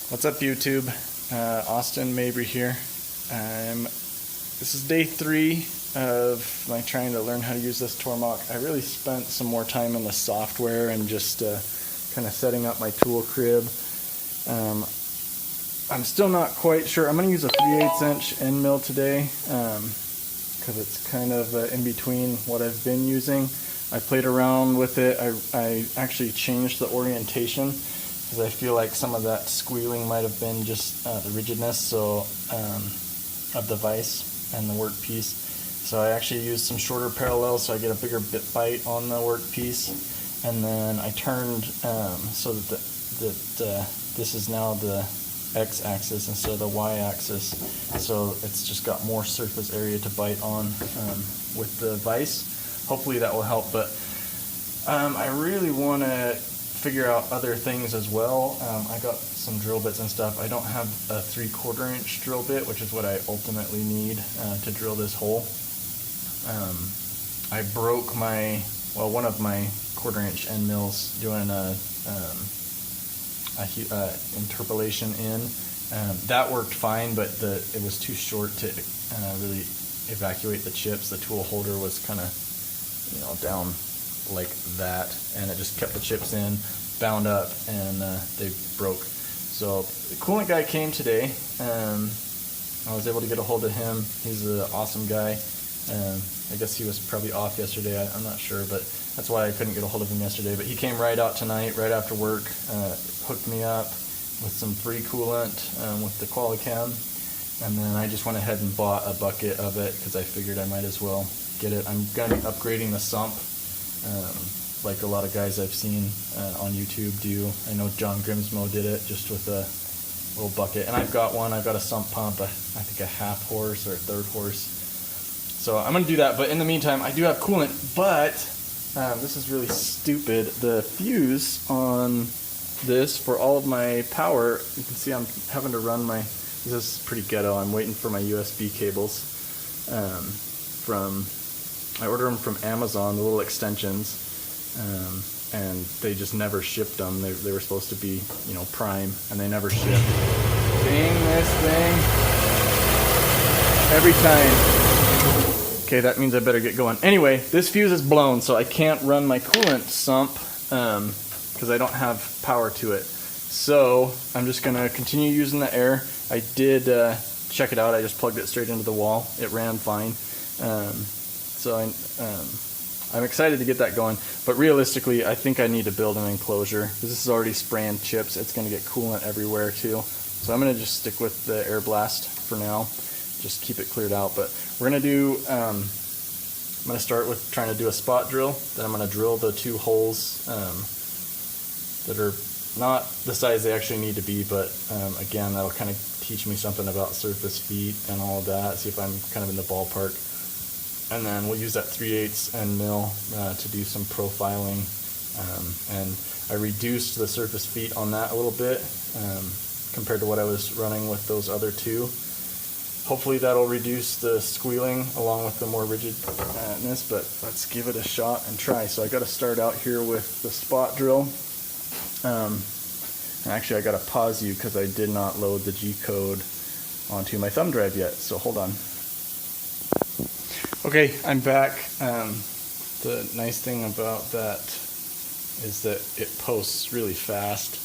What's up, YouTube? Austin Mabry here. This is day 3 of my trying to learn how to use this Tormach. I really spent some more time in the software and just kind of setting up my tool crib. I'm still not quite sure. I'm going to use a 3/8 inch end mill today because it's kind of in between what I've been using. I played around with it. I actually changed the orientation because I feel like some of that squealing might have been just the rigidness of the vise and the workpiece. So I actually used some shorter parallels so I get a bigger bit bite on the workpiece, and then I turned so that this is now the x-axis instead of the y-axis, so it's just got more surface area to bite on with the vise. Hopefully that will help, but I really want to figure out other things as well. I got some drill bits and stuff. I don't have a 3/4 inch drill bit, which is what I ultimately need to drill this hole. I broke one of my 1/4 inch end mills doing a interpolation in. That worked fine, but it was too short to really evacuate the chips. The tool holder was kind of down like that, and it just kept the chips in, bound up, and they broke. So the Coolant guy came today. I was able to get a hold of him. He's an awesome guy. I guess he was probably off yesterday. I'm not sure, but that's why I couldn't get a hold of him yesterday. But he came right out tonight, right after work, hooked me up with some free coolant with the Qualicam, and then I just went ahead and bought a bucket of it because I figured I might as well get it. I'm going to be upgrading the sump, like a lot of guys I've seen on YouTube do. I know John Grimsmo did it just with a little bucket, and I've got one. I've got a sump pump, I think a 1/2 horse or a 1/3 horse. So I'm going to do that, but in the meantime, I do have coolant, but this is really stupid. The fuse on this for all of my power, you can see I'm having to run my, this is pretty ghetto, I'm waiting for my USB cables I ordered them from Amazon, the little extensions, and they just never shipped them. They were supposed to be, prime, and they never shipped. Dang this thing. Every time. Okay, that means I better get going. Anyway, this fuse is blown, so I can't run my coolant sump because I don't have power to it. So I'm just going to continue using the air. I did check it out. I just plugged it straight into the wall. It ran fine. So I'm excited to get that going. But realistically, I think I need to build an enclosure because this is already spraying chips. It's going to get coolant everywhere too. So I'm going to just stick with the air blast for now. Just keep it cleared out. But we're going to do, I'm going to start with trying to do a spot drill. Then I'm going to drill the 2 holes that are not the size they actually need to be, but again, that'll kind of teach me something about surface feet and all of that, see if I'm kind of in the ballpark. And then we'll use that 3/8 end mill to do some profiling. And I reduced the surface feet on that a little bit compared to what I was running with those other 2. Hopefully that'll reduce the squealing along with the more rigidness, but let's give it a shot and try. So I got to start out here with the spot drill. And actually I got to pause you because I did not load the G-code onto my thumb drive yet, so hold on. Okay, I'm back. The nice thing about that is that it posts really fast.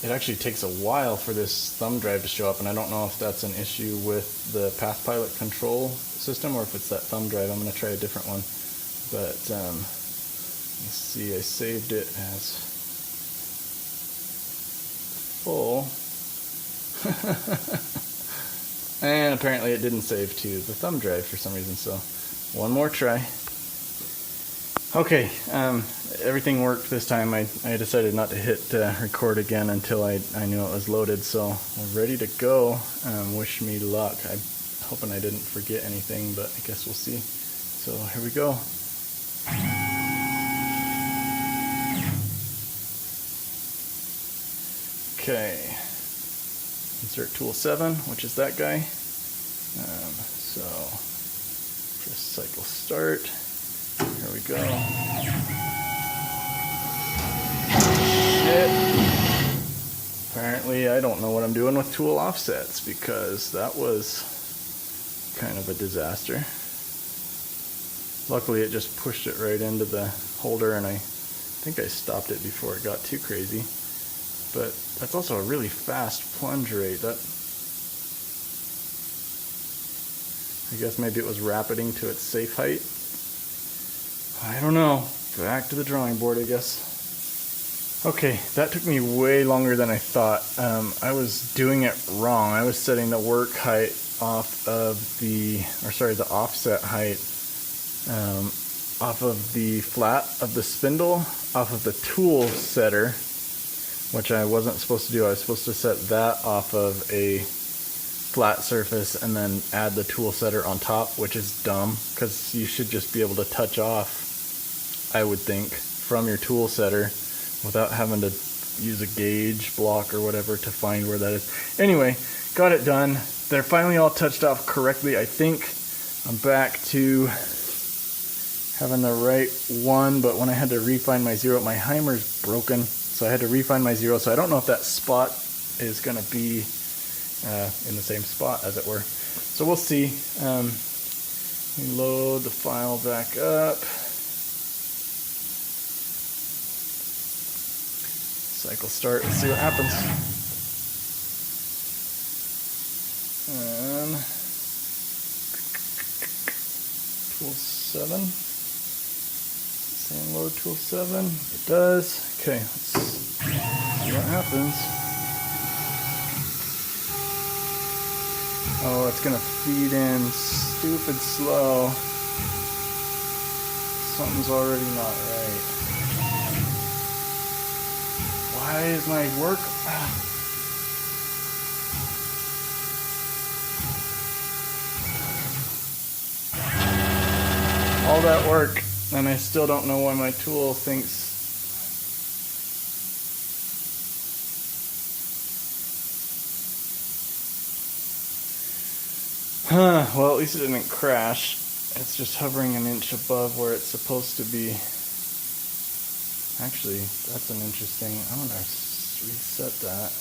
It actually takes a while for this thumb drive to show up, and I don't know if that's an issue with the PathPilot control system or if it's that thumb drive. I'm going to try a different one. But let's see, I saved it as full. And apparently it didn't save to the thumb drive for some reason, so one more try. Okay, everything worked this time. I decided not to hit record again until I knew it was loaded, so we're ready to go. Wish me luck. I'm hoping I didn't forget anything, but I guess we'll see. So here we go. Okay, insert tool 7, which is that guy. So press cycle start. Here we go. Shit. apparently I don't know what I'm doing with tool offsets, because that was kind of a disaster. Luckily it just pushed it right into the holder, and I think I stopped it before it got too crazy. But that's also a really fast plunge rate. That, I guess maybe it was rapiding to its safe height. I don't know. Back to the drawing board, I guess. Okay, that took me way longer than I thought. I was doing it wrong. I was setting the work height off of the offset height off of the flat of the spindle, off of the tool setter, which I wasn't supposed to do. I was supposed to set that off of a flat surface and then add the tool setter on top, which is dumb, because you should just be able to touch off, I would think, from your tool setter without having to use a gauge block or whatever to find where that is. Anyway, got it done. They're finally all touched off correctly. I think I'm back to having the right one, but when I had to refine my zero, my Heimer's broken, so I had to refine my zero, so I don't know if that spot is going to be in the same spot, as it were. So we'll see. We load the file back up. Cycle start and see what happens. And tool 7. Sand load tool 7. It does. Okay, let's see what happens. Oh, it's gonna feed in stupid slow. Something's already not right. Why is my work? All that work, and I still don't know why my tool thinks. Well, at least it didn't crash. It's just hovering an inch above where it's supposed to be. Actually, that's an interesting. I'm gonna reset that.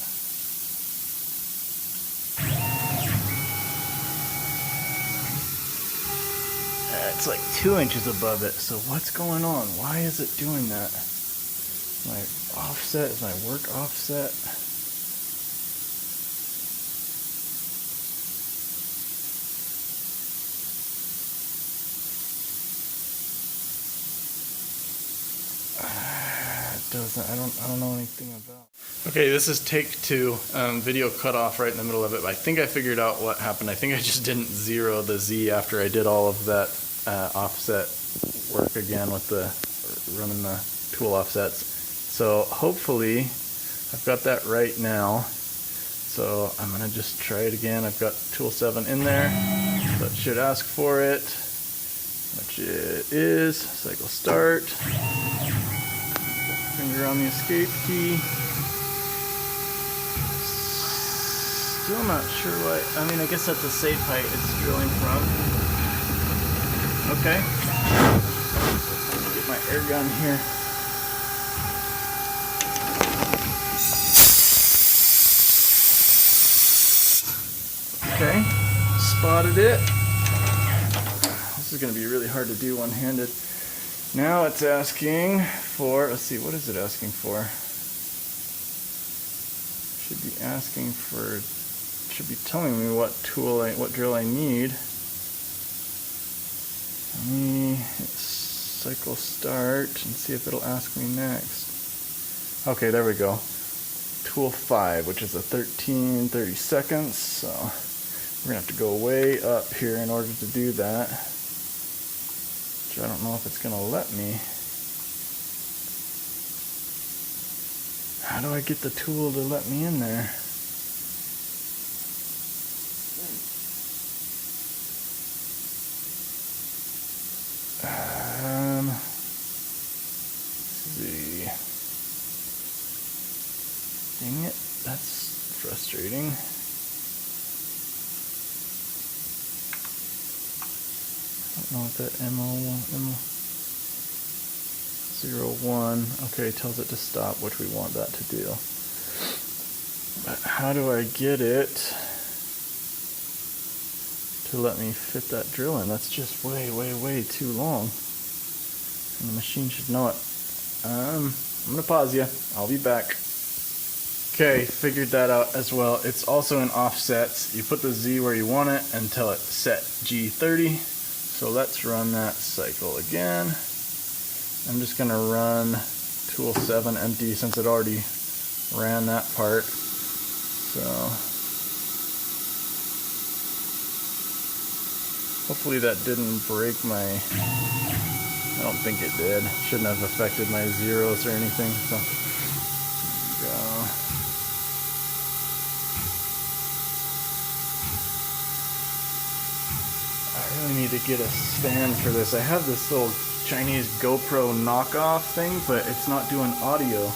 It's like 2 inches above it. So what's going on? Why is it doing that? My offset is my work offset. Doesn't. I don't know anything about. Okay, this is take 2. Video cut off right in the middle of it, but I think I figured out what happened. I think I just didn't zero the Z after I did all of that offset work again with the running the tool offsets. So hopefully I've got that right now. So I'm gonna just try it again. I've got tool 7 in there, so it should ask for it, which it is. Cycle start. Finger on the escape key. Still not sure why. I mean, I guess that's a safe height it's drilling from. Okay. Get my air gun here. Okay. Spotted it. This is going to be really hard to do one-handed. Now it's asking for, let's see, what is it asking for? Should be asking for, should be telling me what tool, what drill I need. Let me hit cycle start and see if it'll ask me next. Okay, there we go. Tool 5, which is a 13-30 seconds. So we're gonna have to go way up here in order to do that. Which I don't know if it's gonna let me. How do I get the tool to let me in there? Let's see. Dang it, that's frustrating. I don't know what that MO01, okay, tells it to stop, which we want that to do. But how do I get it to let me fit that drill in? That's just way too long. And the machine should know it. I'm gonna pause you. I'll be back. Okay, figured that out as well. It's also in offsets. You put the Z where you want it until it's set G30. So let's run that cycle again. I'm just gonna run tool 7 empty since it already ran that part. So hopefully that didn't break my, I don't think it did. Shouldn't have affected my zeros or anything. So there we go. I really need to get a stand for this. I have this little Chinese GoPro knockoff thing, but it's not doing audio.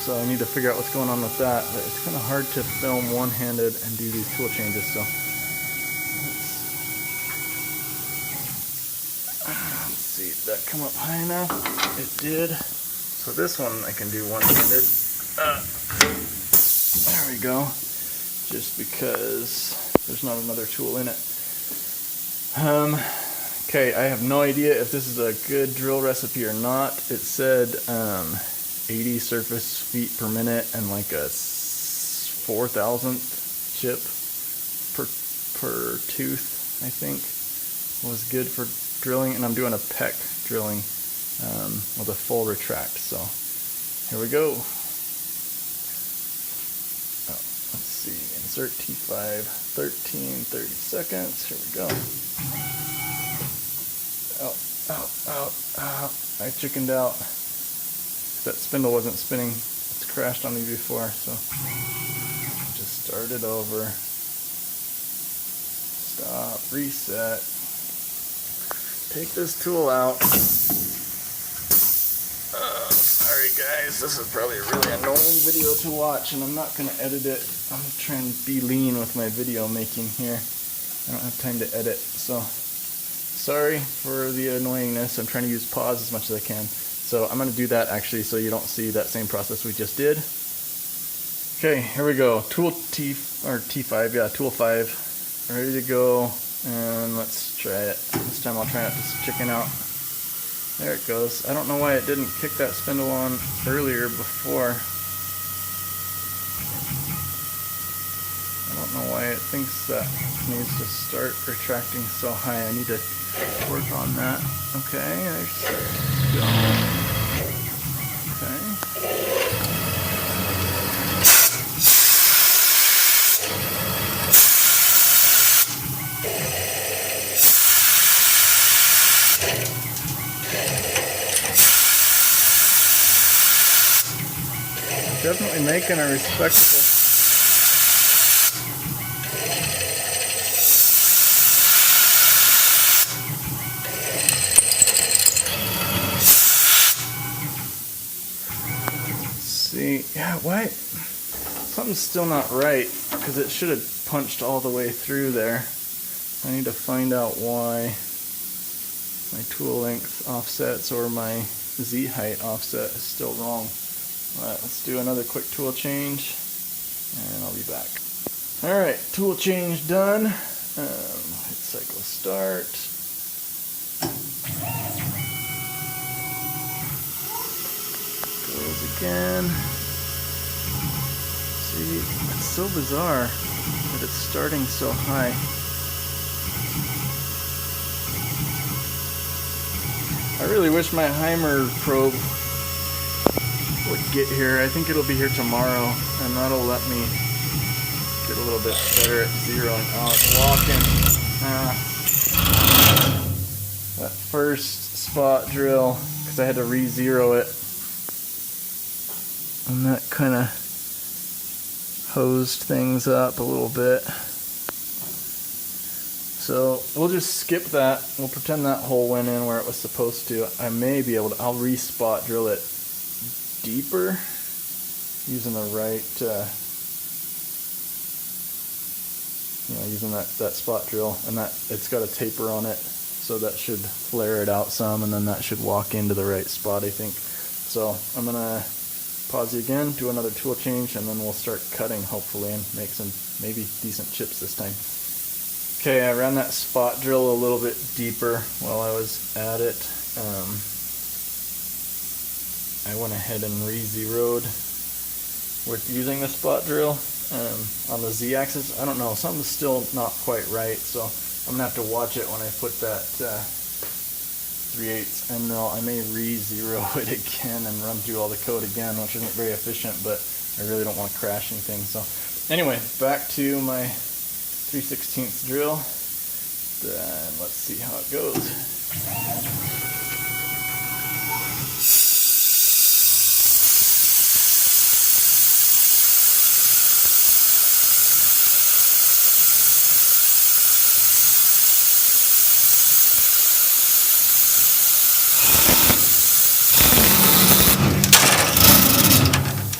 So I need to figure out what's going on with that. But it's kind of hard to film one-handed and do these tool changes. So let's see, did that come up high enough? It did. So this one I can do one-handed. There we go. Just because there's not another tool in it. Okay, I have no idea if this is a good drill recipe or not. It said 80 surface feet per minute and like a 4,000th chip per tooth, I think, was good for drilling. And I'm doing a Peck drilling with a full retract. So here we go. Let's see, insert T5, 30 seconds. Here we go. Ow. I chickened out. That spindle wasn't spinning. It's crashed on me before, so just start it over. Stop, reset. Take this tool out. Sorry guys, this is probably a really annoying video to watch, and I'm not going to edit it. I'm trying to be lean with my video making here. I don't have time to edit, so sorry for the annoyingness. I'm trying to use pause as much as I can. So I'm going to do that actually so you don't see that same process we just did. Okay, here we go. Tool T5, yeah, tool 5. Ready to go, and let's try it. This time I'll try not to chicken out. There it goes. I don't know why it didn't kick that spindle on earlier before. I don't know why it thinks that needs to start retracting so high. I need to work on that. Okay, there's go. Okay. Definitely making a respectable. See, yeah, why? Something's still not right, because it should have punched all the way through there. I need to find out why my tool length offsets or my Z height offset is still wrong. Alright, let's do another quick tool change, and I'll be back. Alright, tool change done. Hit cycle start. Goes again. See, it's so bizarre that it's starting so high. I really wish my Heimer probe would get here. I think it'll be here tomorrow, and that'll let me get a little bit better at zeroing. Oh, it's walking. That first spot drill, because I had to re-zero it, and that kind of hosed things up a little bit. So we'll just skip that. We'll pretend that hole went in where it was supposed to. I may be able to, I'll re-spot drill it deeper using the right using that spot drill, and that it's got a taper on it, so that should flare it out some, and then that should walk into the right spot, I think. So I'm gonna pause you again, do another tool change, and then we'll start cutting hopefully and make some maybe decent chips this time. Okay, I ran that spot drill a little bit deeper while I was at it. I went ahead and re-zeroed with using the spot drill on the Z-axis. I don't know, something's still not quite right, so I'm gonna have to watch it when I put that 3/8 end mill. I may re-zero it again and run through all the code again, which isn't very efficient, but I really don't want to crash anything. So anyway, back to my 3/16 drill. Then let's see how it goes.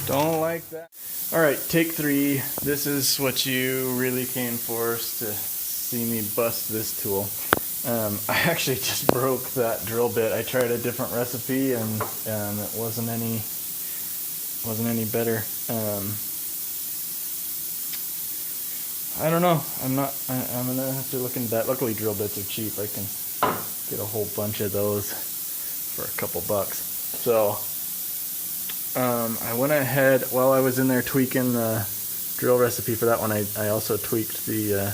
Don't like that. All right, take 3. This is what you really came for, is to see me bust this tool. I actually just broke that drill bit. I tried a different recipe and it wasn't any better. I don't know. I'm gonna have to look into that. Luckily, drill bits are cheap. I can get a whole bunch of those for a couple bucks. So I went ahead while I was in there tweaking the drill recipe for that one. I also tweaked the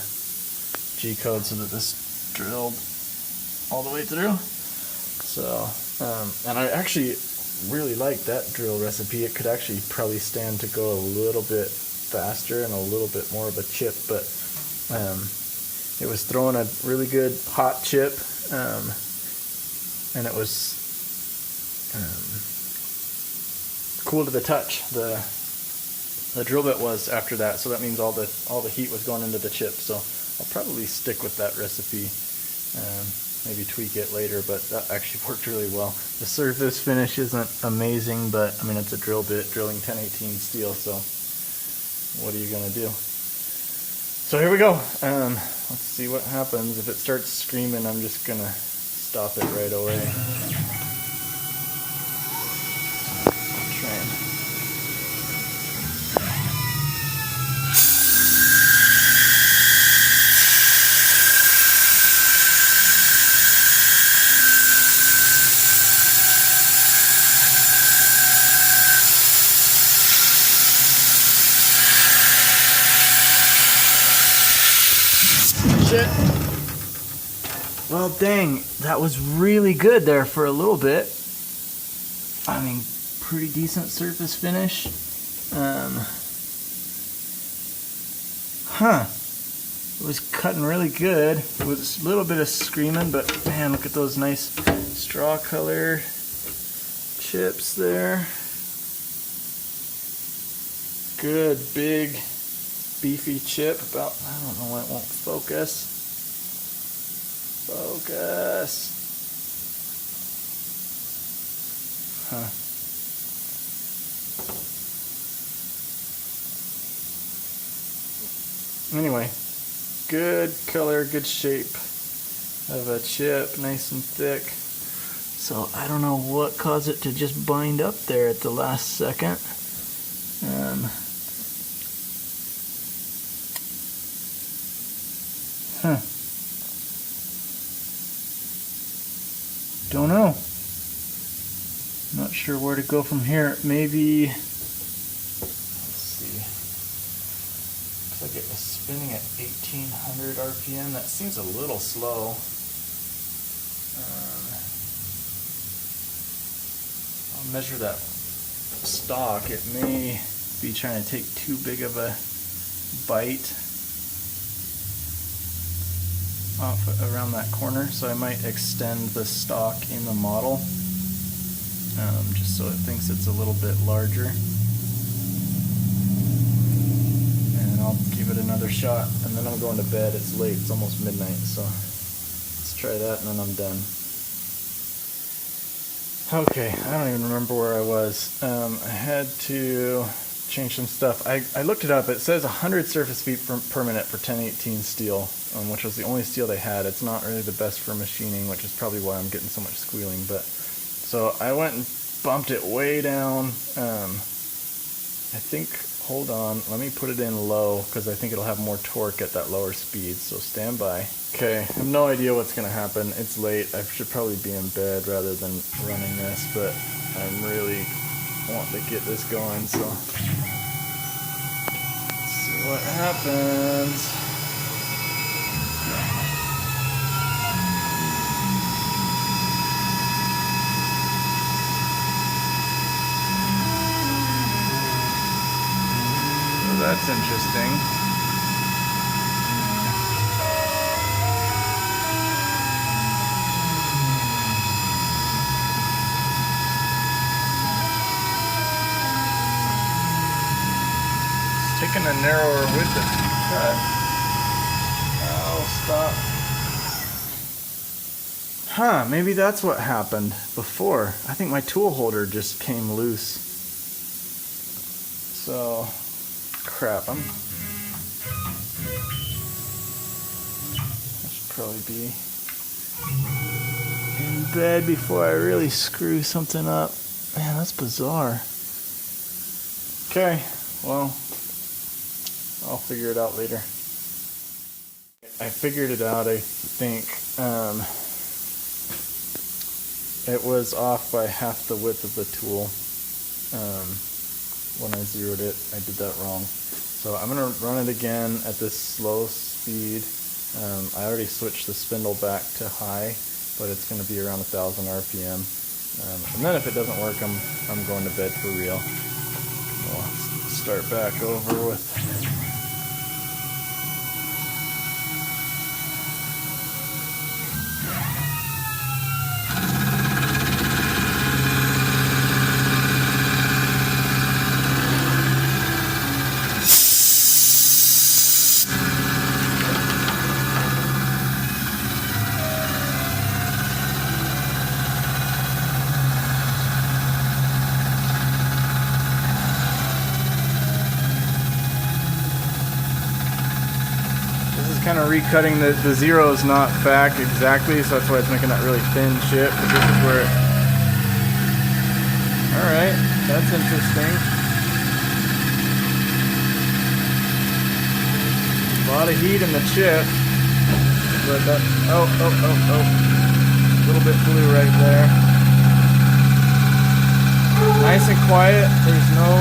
G code so that this drilled all the way through. So and I actually really like that drill recipe. It could actually probably stand to go a little bit faster and a little bit more of a chip, but it was throwing a really good hot chip, and it was cool to the touch. The drill bit was after that, so that means all the heat was going into the chip. So I'll probably stick with that recipe, maybe tweak it later, but that actually worked really well. The surface finish isn't amazing, but I mean, it's a drill bit drilling 1018 steel, so what are you gonna do? So here we go. Let's see what happens. If it starts screaming, I'm just gonna stop it right away. Well, dang, that was really good there for a little bit. I mean, pretty decent surface finish. It was cutting really good. It was a little bit of screaming, but man, look at those nice straw color chips there. Good, big, beefy chip. About, I don't know why it won't focus. Focus. Anyway, good color, good shape of a chip, nice and thick. So I don't know what caused it to just bind up there at the last second. Don't know. Not sure where to go from here. Maybe, let's see. Looks like it was spinning at 1800 RPM. That seems a little slow. I'll measure that stock. It may be trying to take too big of a bite off around that corner, so I might extend the stock in the model, just so it thinks it's a little bit larger, and I'll give it another shot, and then I'm going to bed. It's late, it's almost midnight, so let's try that and then I'm done. Okay, I don't even remember where I was. I had to change some stuff. I looked it up. It says 100 surface feet per minute for 1018 steel, which was the only steel they had. It's not really the best for machining, which is probably why I'm getting so much squealing. But so I went and bumped it way down I think, hold on, let me put it in low because I think it'll have more torque at that lower speed, so stand by. Okay, I have no idea what's going to happen. It's late. I should probably be in bed rather than running this, but I'm really wanting to get this going, so let's see what happens. That's interesting. It's taking a narrower width of cut. Oh, stop. Huh, maybe that's what happened before. I think my tool holder just came loose. So... crap, I should probably be in bed before I really screw something up. Man, that's bizarre. Okay, well, I'll figure it out later. I figured it out, I think. It was off by half the width of the tool. When I zeroed it, I did that wrong. So I'm going to run it again at this slow speed. I already switched the spindle back to high, but it's going to be around 1,000 RPM. And then if it doesn't work, I'm going to bed for real. We'll start back over with... kind of recutting the zero is not back exactly, so that's why it's making that really thin chip. But this is where it... Alright, that's interesting. A lot of heat in the chip. But that... Oh. A little bit blue right there. Nice and quiet. There's no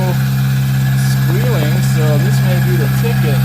squealing, so this may be the ticket.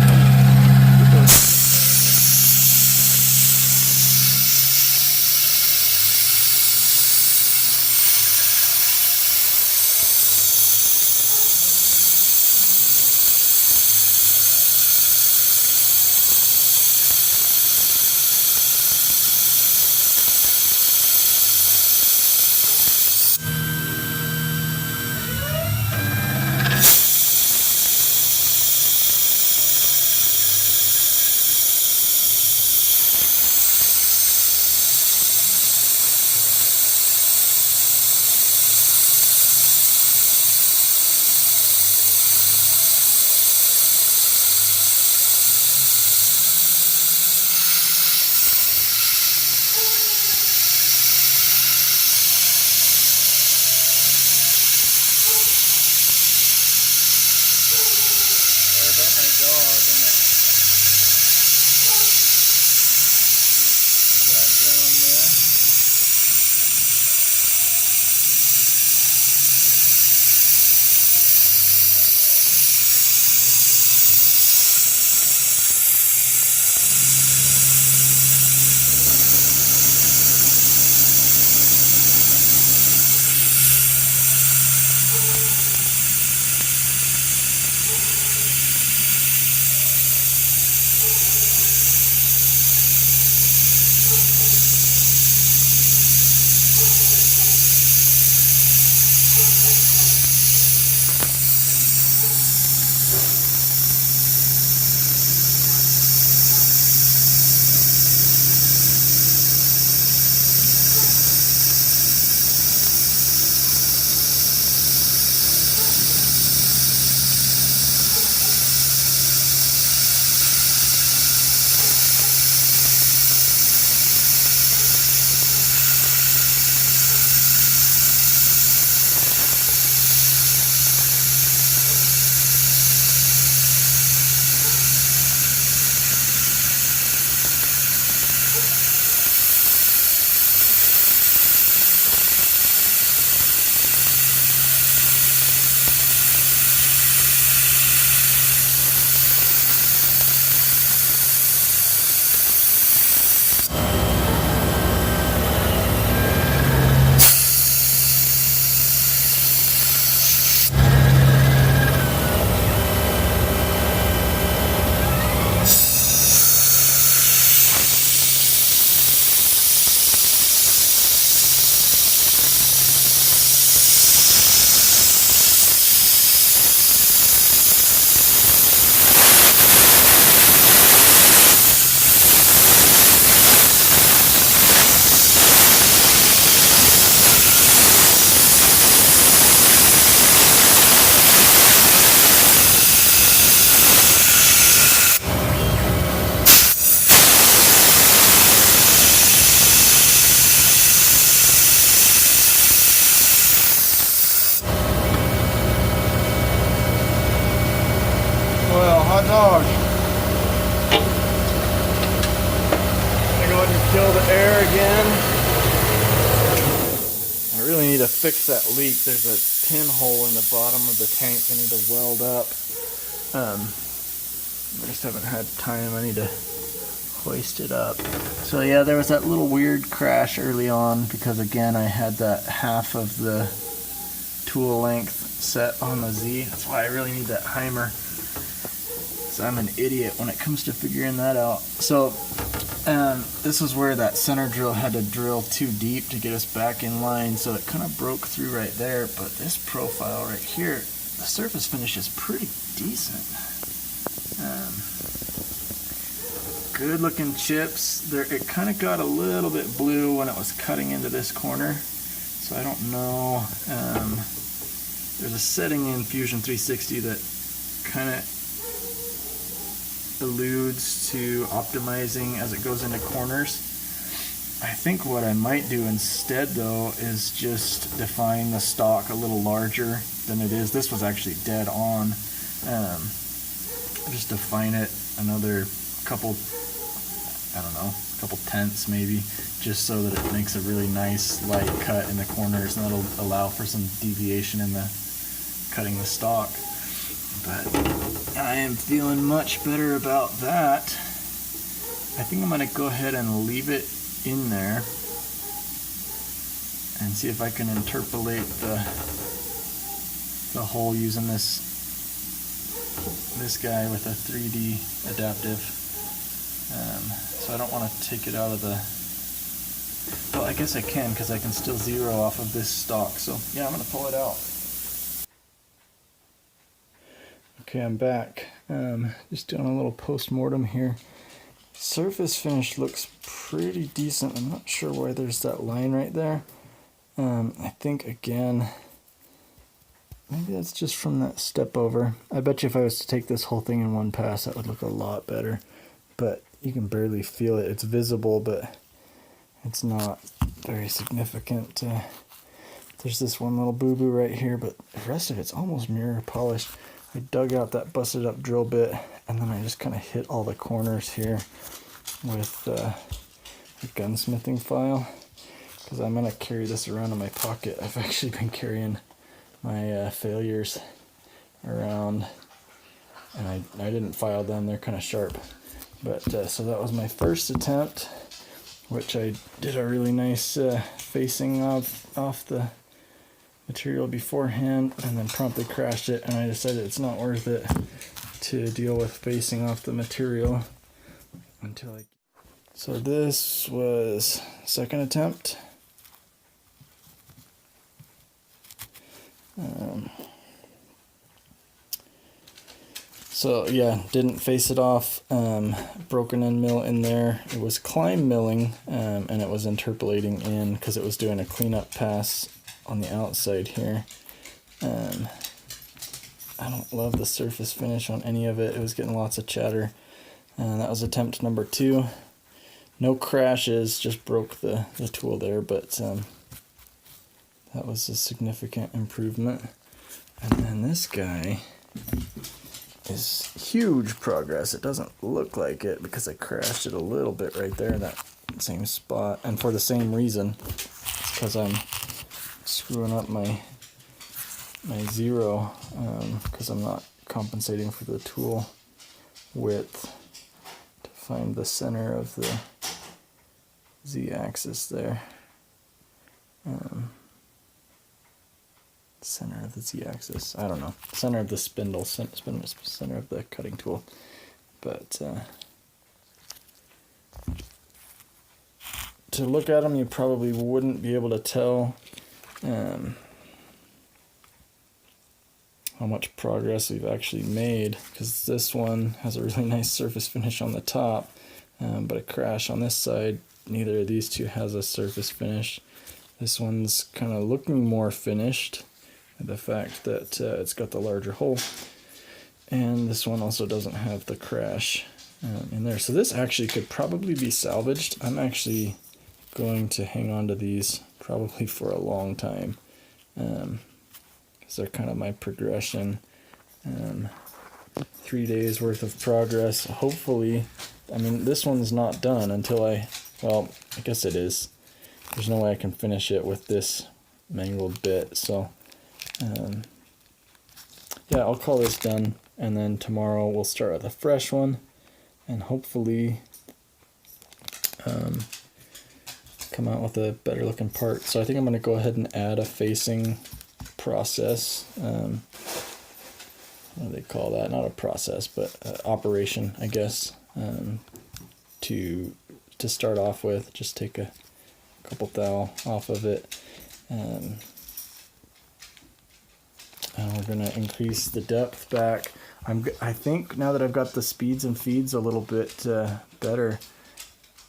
hot dog. I'm gonna go ahead and kill the air again. I really need to fix that leak. There's a pinhole in the bottom of the tank I need to weld up. I just haven't had time. I need to hoist it up. So yeah, there was that little weird crash early on because again I had that half of the tool length set on the Z. That's why I really need that Heimer. So I'm an idiot when it comes to figuring that out. So this was where that center drill had to drill too deep to get us back in line, so it kind of broke through right there. But this profile right here, the surface finish is pretty decent. Good looking chips. There, it kind of got a little bit blue when it was cutting into this corner, so I don't know. There's a setting in Fusion 360 that kind of alludes to optimizing as it goes into corners. I think what I might do instead though is just define the stock a little larger than it is. This was actually dead on. Just define it another couple, I don't know, a couple tenths maybe, just so that it makes a really nice light cut in the corners, and that'll allow for some deviation in the cutting the stock. But I am feeling much better about that. I think I'm going to go ahead and leave it in there and see if I can interpolate the hole using this guy with a 3D adaptive. So I don't want to take it out of the... Well, I guess I can, because I can still zero off of this stock. So yeah, I'm going to pull it out. Okay, I'm back. Just doing a little post-mortem here. Surface finish looks pretty decent. I'm not sure why there's that line right there. I think, again, maybe that's just from that step over. I bet you if I was to take this whole thing in one pass, that would look a lot better. But you can barely feel it. It's visible, but it's not very significant. There's this one little boo-boo right here, but the rest of it's almost mirror polished. I dug out that busted up drill bit, and then I just kind of hit all the corners here with the gunsmithing file, because I'm going to carry this around in my pocket. I've actually been carrying my failures around, and I didn't file them. They're kind of sharp. But so that was my first attempt, which I did a really nice facing off the material beforehand, and then promptly crashed it, and I decided it's not worth it to deal with facing off the material until I... So this was second attempt. So yeah, didn't face it off, broken end mill in there. It was climb milling, and it was interpolating in because it was doing a cleanup pass on the outside here. I don't love the surface finish on any of it. It was getting lots of chatter. And that was attempt number 2. No crashes, just broke the tool there, but that was a significant improvement. And then this guy is huge progress. It doesn't look like it because I crashed it a little bit right there in that same spot, and for the same reason. It's because I'm screwing up my zero because I'm not compensating for the tool width to find the center of the Z-axis there. Center of the Z-axis, I don't know, center of the spindle, center of the cutting tool. But to look at them, you probably wouldn't be able to tell how much progress we've actually made, because this one has a really nice surface finish on the top, but a crash on this side. Neither of these two has a surface finish. This one's kind of looking more finished, the fact that it's got the larger hole, and this one also doesn't have the crash in there. So this actually could probably be salvaged. I'm actually going to hang on to these probably for a long time, because they're kind of my progression. 3 days worth of progress. Hopefully, I mean, this one's not done until well, I guess it is. There's no way I can finish it with this mangled bit, so yeah, I'll call this done, and then tomorrow we'll start with a fresh one, and hopefully come out with a better looking part. So I think I'm going to go ahead and add a facing process. What do they call that? Not a process, but operation, I guess, to start off with. Just take a couple thou off of it. And we're going to increase the depth back. I think now that I've got the speeds and feeds a little bit better,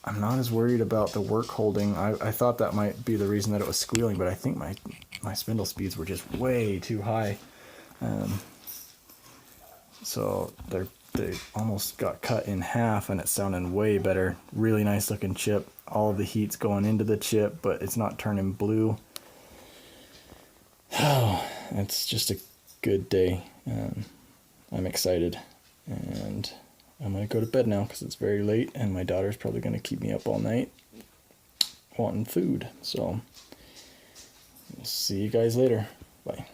I'm not as worried about the work holding. I thought that might be the reason that it was squealing, but I think my spindle speeds were just way too high. So they almost got cut in half, and it's sounding way better. Really nice looking chip. All of the heat's going into the chip, but it's not turning blue. Oh, it's just a good day. I'm excited, and I'm going to go to bed now because it's very late, and my daughter's probably going to keep me up all night wanting food. So, we'll see you guys later. Bye.